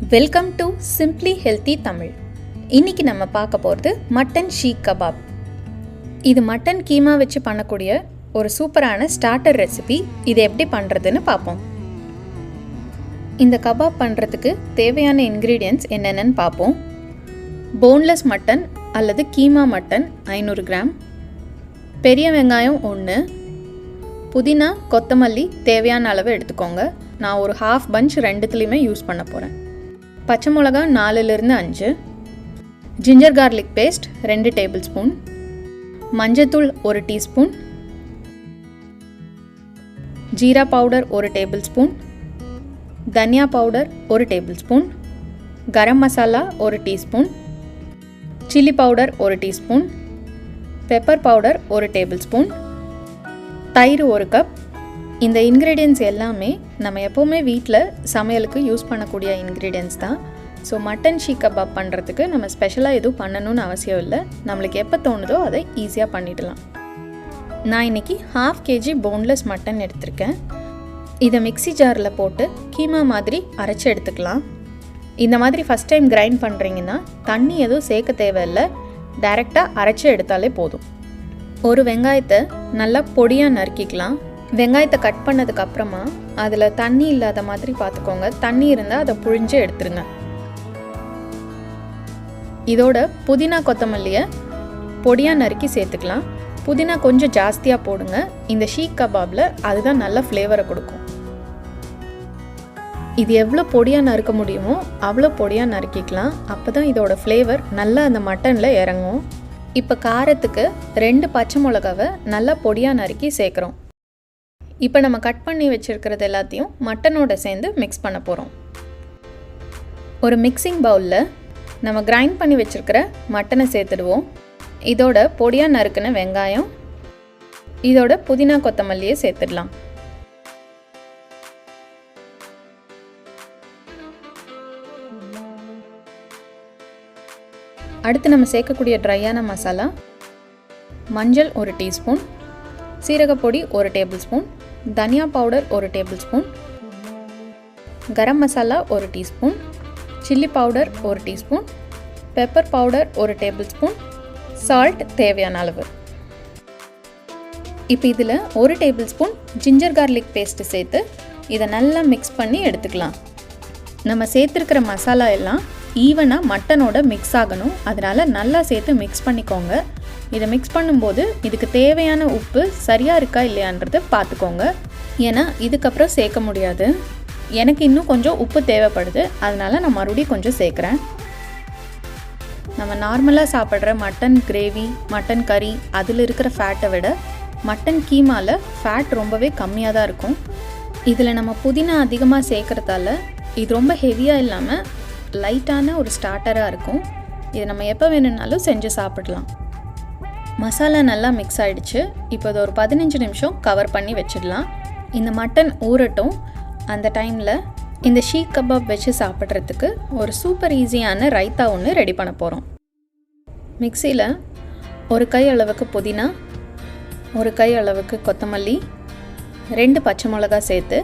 Welcome to simply healthy Tamil. இன்றைக்கி நம்ம பார்க்க போகிறது மட்டன் ஷீக் கபாப். இது மட்டன் கீமா வச்சு பண்ணக்கூடிய ஒரு சூப்பரான ஸ்டார்டர் ரெசிபி. இது எப்படி பண்ணுறதுன்னு பார்ப்போம். இந்த கபாப் பண்ணுறதுக்கு தேவையான இன்க்ரீடியன்ட்ஸ் என்னென்னு பார்ப்போம். போன்லெஸ் மட்டன் அல்லது கீமா மட்டன் 500 கிராம், பெரிய வெங்காயம் 1, புதினா கொத்தமல்லி தேவையான அளவு எடுத்துக்கோங்க. நான் ஒரு ஹாஃப் பஞ்ச் ரெண்டுத்துலேயுமே யூஸ் பண்ண போகிறேன். பச்சை மிளகா 4-5, ginger garlic paste 2 tablespoon, மஞ்சத்தூள் 1 teaspoon, jeera powder 1 tablespoon, தனியா powder 1 tablespoon, garam masala 1 teaspoon, chilli powder 1 teaspoon, pepper powder 1 tablespoon, தயிர் 1 கப். இந்த இன்க்ரீடியன்ட்ஸ் எல்லாமே நம்ம எப்போவுமே வீட்டில் சமையலுக்கு யூஸ் பண்ணக்கூடிய இன்க்ரீடியன்ட்ஸ் தான். ஸோ மட்டன் ஷீக் கபாப் பண்ணுறதுக்கு நம்ம ஸ்பெஷலாக எதுவும் பண்ணணும்னு அவசியம் இல்லை. நம்மளுக்கு எப்போ தோணுதோ அதை ஈஸியாக பண்ணிடலாம். நான் இன்றைக்கி 1/2 kg போன்லெஸ் மட்டன் எடுத்திருக்கேன். இதை மிக்ஸி ஜாரில் போட்டு கீமா மாதிரி அரைச்சி எடுத்துக்கலாம். இந்த மாதிரி ஃபஸ்ட் டைம் கிரைண்ட் பண்ணுறீங்கன்னா தண்ணி எதுவும் சேர்க்க தேவையில்லை, டைரெக்டாக அரைச்சி எடுத்தாலே போதும். ஒரு வெங்காயத்தை நல்லா பொடியாக நறுக்கிக்கலாம். வெங்காயத்தை கட் பண்ணதுக்கப்புறமா அதில் தண்ணி இல்லாத மாதிரி பார்த்துக்கோங்க. தண்ணி இருந்தால் அதை புழிஞ்சு எடுத்துருங்க. இதோட புதினா கொத்தமல்லியை பொடியாக நறுக்கி சேர்த்துக்கலாம். புதினா கொஞ்சம் ஜாஸ்தியாக போடுங்க. இந்த ஷீக் கபாபில் அதுதான் நல்ல ஃப்ளேவரை கொடுக்கும். இது எவ்வளோ பொடியாக நறுக்க முடியுமோ அவ்வளோ பொடியாக நறுக்கிக்கலாம். அப்போ தான் இதோட ஃப்ளேவர் நல்லா அந்த மட்டனில் இறங்கும். இப்போ காரத்துக்கு 2 பச்சை மிளகாவை நல்லா பொடியாக நறுக்கி சேர்க்குறோம். இப்போ நம்ம கட் பண்ணி வச்சுருக்கிறது எல்லாத்தையும் மட்டனோட சேர்ந்து மிக்ஸ் பண்ண போகிறோம். ஒரு மிக்சிங் பவுலில் நம்ம கிரைண்ட் பண்ணி வச்சுருக்கிற மட்டனை சேர்த்துடுவோம். இதோட பொடியாக நறுக்கின வெங்காயம், இதோட புதினா கொத்தமல்லியை சேர்த்துடலாம். அடுத்து நம்ம சேர்க்கக்கூடிய ட்ரையான மசாலா, மஞ்சள் 1 டீஸ்பூன், சீரகப்பொடி 1 டேபிள் ஸ்பூன், தனியா powder 1 tablespoon, garam masala 1 teaspoon, chilli powder 1 teaspoon, pepper powder 1 tablespoon, salt தேவையான அளவு. இப்போ இதில் 1 tablespoon ginger garlic paste சேர்த்து இதை நல்லா மிக்ஸ் பண்ணி எடுத்துக்கலாம். நம்ம சேர்த்துருக்கிற மசாலா எல்லாம் ஈவனாக மட்டனோட மிக்ஸ் ஆகணும். அதனால் நல்லா சேர்த்து மிக்ஸ் பண்ணிக்கோங்க. இதை மிக்ஸ் பண்ணும்போது இதுக்கு தேவையான உப்பு சரியாக இருக்கா இல்லையான்றதை பார்த்துக்கோங்க. ஏன்னா இதுக்கப்புறம் சேர்க்க முடியாது. எனக்கு இன்னும் கொஞ்சம் உப்பு தேவைப்படுது, அதனால் நான் மறுபடியும் கொஞ்சம் சேர்க்குறேன். நம்ம நார்மலாக சாப்பிட்ற மட்டன் கிரேவி, மட்டன் கறி அதில் இருக்கிற ஃபேட்டை விட மட்டன் கீமாவில் ஃபேட் ரொம்பவே கம்மியாக தான் இருக்கும். இதில் நம்ம புதினா அதிகமாக சேர்க்குறதால இது ரொம்ப ஹெவியாக இல்லாமல் லைட்டான ஒரு ஸ்டார்டராக இருக்கும். இதை நம்ம எப்போ வேணும்னாலும் செஞ்சு சாப்பிடலாம். மசாலா நல்லா மிக்ஸ் ஆகிடுச்சு. இப்போ இதை ஒரு 15 நிமிஷம் கவர் பண்ணி வச்சிடலாம். இந்த மட்டன் ஊறட்டும். அந்த டைமில் இந்த ஷீக் கபாப் வச்சு சாப்பிட்றதுக்கு ஒரு சூப்பர் ஈஸியான ரைத்தா ஒன்று ரெடி பண்ண போகிறோம். மிக்சியில் 1 கை அளவுக்கு புதினா, 1 கை அளவுக்கு கொத்தமல்லி, 2 பச்சை மிளகா சேர்த்து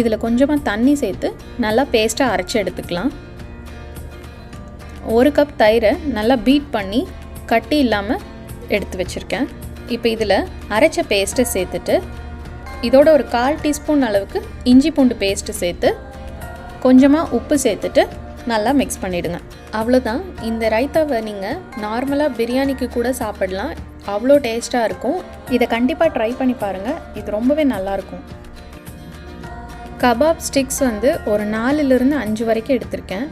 இதில் கொஞ்சமாக தண்ணி சேர்த்து நல்லா பேஸ்ட்டாக அரைச்சி எடுத்துக்கலாம். 1 கப் தயிரை நல்லா பீட் பண்ணி கட்டி இல்லாமல் எடுத்து வச்சுருக்கேன். இப்போ இதில் அரைச்ச பேஸ்ட்டை சேர்த்துட்டு இதோட ஒரு 1/4 டீஸ்பூன் அளவுக்கு இஞ்சி பூண்டு பேஸ்ட்டு சேர்த்து கொஞ்சமாக உப்பு சேர்த்துட்டு நல்லா மிக்ஸ் பண்ணிவிடுங்க. அவ்வளோதான். இந்த ரைத்தாவை நீங்கள் நார்மலாக பிரியாணிக்கு கூட சாப்பிடலாம். அவ்வளோ டேஸ்ட்டாக இருக்கும். இதை கண்டிப்பாக ட்ரை பண்ணி பாருங்கள். இது ரொம்பவே நல்லாயிருக்கும். கபாப் ஸ்டிக்ஸ் ஒரு 4-5 வரைக்கும் எடுத்திருக்கேன்.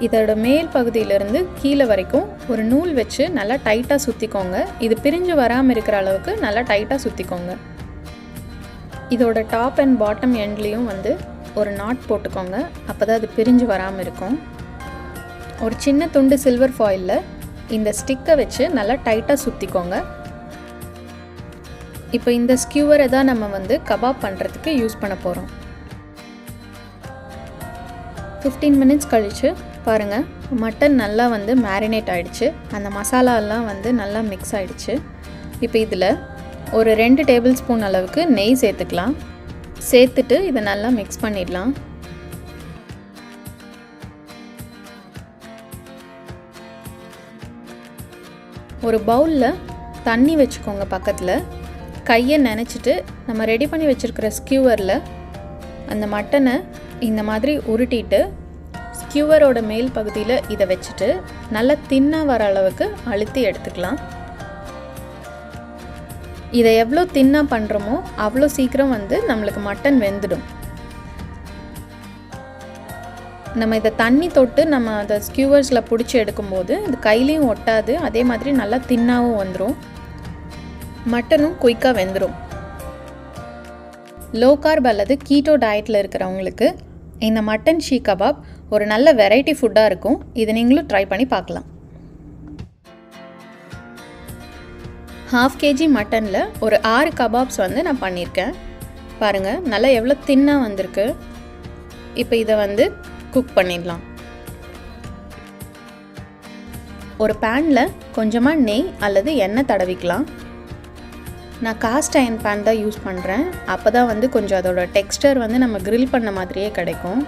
இதோட மேல் பகுதியிலேருந்து கீழே வரைக்கும் ஒரு நூல் வச்சு நல்லா டைட்டாக சுற்றிக்கோங்க. இது பிரிஞ்சு வராமல் இருக்கிற அளவுக்கு நல்லா டைட்டாக சுற்றிக்கோங்க. இதோட டாப் அண்ட் பாட்டம் எண்ட்லேயும் ஒரு நாட் போட்டுக்கோங்க. அப்போ தான் அது பிரிஞ்சு வராமல் இருக்கும். ஒரு சின்ன துண்டு சில்வர் ஃபாயிலில் இந்த ஸ்டிக்கை வச்சு நல்லா டைட்டாக சுற்றிக்கோங்க. இப்போ இந்த ஸ்கியூவரை தான் நம்ம கபாப் பண்ணுறதுக்கு யூஸ் பண்ண போகிறோம். 15 மினிட்ஸ் கழித்து பாருங்கள், மட்டன் நல்லா மேரினேட் ஆகிடுச்சு. அந்த மசாலாலாம் நல்லா மிக்ஸ் ஆகிடுச்சு. இப்போ இதில் ஒரு 2 டேபிள் ஸ்பூன் அளவுக்கு நெய் சேர்த்துக்கலாம். சேர்த்துட்டு இதை நல்லா மிக்ஸ் பண்ணிடலாம். ஒரு பவுலில் தண்ணி வச்சுக்கோங்க பக்கத்தில். கையை நனைச்சிட்டு நம்ம ரெடி பண்ணி வச்சுருக்கிற ஸ்கியூவரில் அந்த மட்டனை இந்த மாதிரி உருட்டிட்டு ஸ்கியூவரோட மேல் பகுதியில் இதை வச்சுட்டு நல்லா தின்னாக வர அளவுக்கு அழுத்தி எடுத்துக்கலாம். இதை எவ்வளோ தின்னாக பண்ணுறோமோ அவ்வளோ சீக்கிரம் நம்மளுக்கு மட்டன் வெந்துடும். நம்ம இதை தண்ணி தொட்டு நம்ம அதை ஸ்கியூவர்ஸில் பிடிச்சி எடுக்கும்போது இது கையிலையும் ஒட்டாது, அதே மாதிரி நல்லா தின்னாகவும் வந்துடும், மட்டனும் குயிக்காக வெந்துடும். லோ கார்ப் அல்லது கீட்டோ டயட்டில் இருக்கிறவங்களுக்கு இந்த மட்டன் ஷீக் கபாப் ஒரு நல்ல வெரைட்டி ஃபுட்டாக இருக்கும். இதை நீங்களும் ட்ரை பண்ணி பார்க்கலாம். 1/2 kg மட்டனில் ஒரு 6 கபாப்ஸ் நான் பண்ணியிருக்கேன். பாருங்கள் நல்லா எவ்வளோ தின்னாக வந்திருக்கு. இப்போ இதை குக் பண்ணிடலாம். ஒரு பேனில் கொஞ்சமாக நெய் அல்லது எண்ணெய் தடவிக்கலாம். நான் காஸ்ட் அயர்ன் பேன் தான் யூஸ் பண்ணுறேன். அப்போ தான் கொஞ்சம் அதோட டெக்ஸ்டர் நம்ம கிரில் பண்ண மாதிரியே கிடைக்கும்.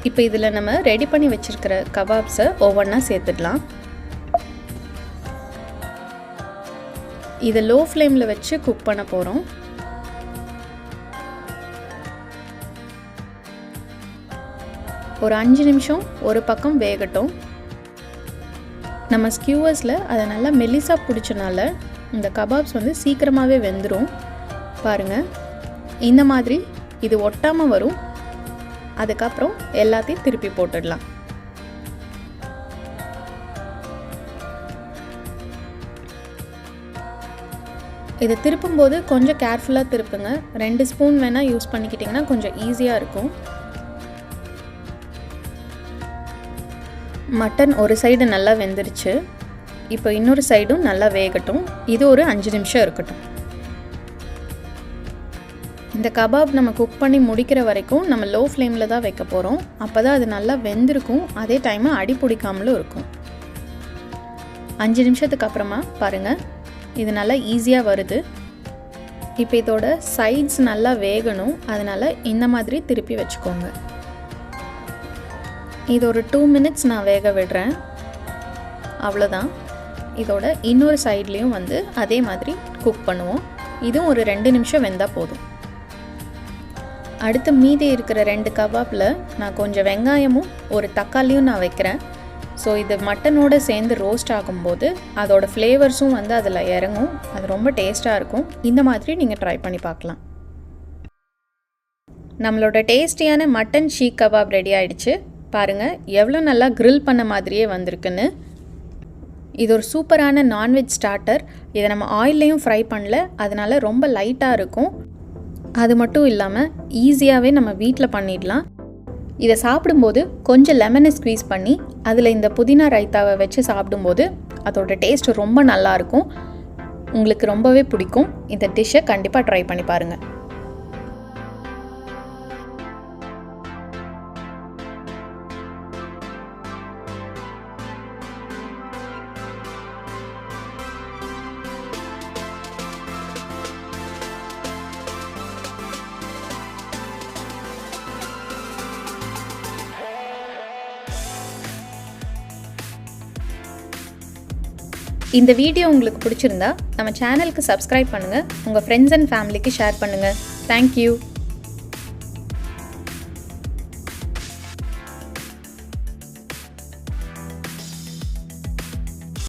இப்போ இதில் நம்ம ரெடி பண்ணி வச்சுருக்கிற கபாப்ஸை ஒவ்வொன்றா சேர்த்துடலாம். இதை லோ ஃப்ளேமில் வச்சு குக் பண்ண போகிறோம். ஒரு 5 நிமிஷம் ஒரு பக்கம் வேகட்டும். நம்ம ஸ்கியூவர்ஸில் அதை நல்லா மெல்லிசாக பிடிச்சனால இந்த கபாப்ஸ் சீக்கிரமாகவே வெந்துடும். பாருங்கள் இந்த மாதிரி இது ஒட்டாமல் வரும். அதுக்கப்புறம் எல்லாத்தையும் திருப்பி போட்டுடலாம். இதை திருப்பும்போது கொஞ்சம் கேர்ஃபுல்லாக திருப்புங்க. 2 ஸ்பூன் வேணால் யூஸ் பண்ணிக்கிட்டிங்கன்னா கொஞ்சம் ஈஸியாக இருக்கும். மட்டன் ஒரு சைடு நல்லா வெந்துருச்சு. இப்போ இன்னொரு சைடும் நல்லா வேகட்டும். இது ஒரு 5 நிமிஷம் இருக்கட்டும். இந்த கபாப் நம்ம குக் பண்ணி முடிக்கிற வரைக்கும் நம்ம லோ ஃப்ளேமில் தான் வைக்க போகிறோம். அப்போ தான் அது நல்லா வெந்திருக்கும், அதே டைமு அடி பிடிக்காமலும் இருக்கும். 5 நிமிஷத்துக்கு அப்புறமா பாருங்கள் இது நல்லா ஈஸியாக வருது. இப்போ இதோட சைட்ஸ் நல்லா வேகணும், அதனால் இந்த மாதிரி திருப்பி வச்சுக்கோங்க. இது ஒரு 2 மினிட்ஸ் நான் வேக விடுறேன். அவ்வளோதான். இதோட இன்னொரு சைட்லேயும் அதே மாதிரி குக் பண்ணுவோம். இதுவும் ஒரு 2 நிமிஷம் வெந்தால் போதும். அடுத்து மீதி இருக்கிற 2 கபாப்பில் நான் கொஞ்சம் வெங்காயமும் ஒரு தக்காளியும் நான் வைக்கிறேன். ஸோ இது மட்டனோடு சேர்ந்து ரோஸ்ட் ஆகும்போது அதோட ஃப்ளேவர்ஸும் அதில் இறங்கும். அது ரொம்ப டேஸ்ட்டாக இருக்கும். இந்த மாதிரி நீங்கள் ட்ரை பண்ணி பார்க்கலாம். நம்மளோட டேஸ்டியான மட்டன் ஷீக் கபாப் ரெடி ஆகிடுச்சு. பாருங்கள் எவ்வளோ நல்லா கிரில் பண்ண மாதிரியே வந்திருக்குன்னு. இது ஒரு சூப்பரான நான்வெஜ் ஸ்டார்டர். இதை நம்ம ஆயில்லையும் ஃப்ரை பண்ணல, அதனால் ரொம்ப லைட்டாக இருக்கும். அது மட்டும் இல்லாமல் ஈஸியாகவே நம்ம வீட்டில் பண்ணிடலாம். இதை சாப்பிடும்போது கொஞ்சம் லெமனை ஸ்க்வீஸ் பண்ணி அதில் இந்த புதினா ரைத்தாவை வச்சு சாப்பிடும்போது அதோட டேஸ்ட் ரொம்ப நல்லாயிருக்கும். உங்களுக்கு ரொம்பவே பிடிக்கும். இந்த டிஷ்ஷை கண்டிப்பாக ட்ரை பண்ணி பாருங்கள். இந்த வீடியோ உங்களுக்கு பிடிச்சிருந்தா நம்ம சேனலுக்கு சப்ஸ்கிரைப் பண்ணுங்கள், உங்கள் ஃப்ரெண்ட்ஸ் அண்ட் ஃபேமிலிக்கு ஷேர் பண்ணுங்கள். தேங்க்யூ.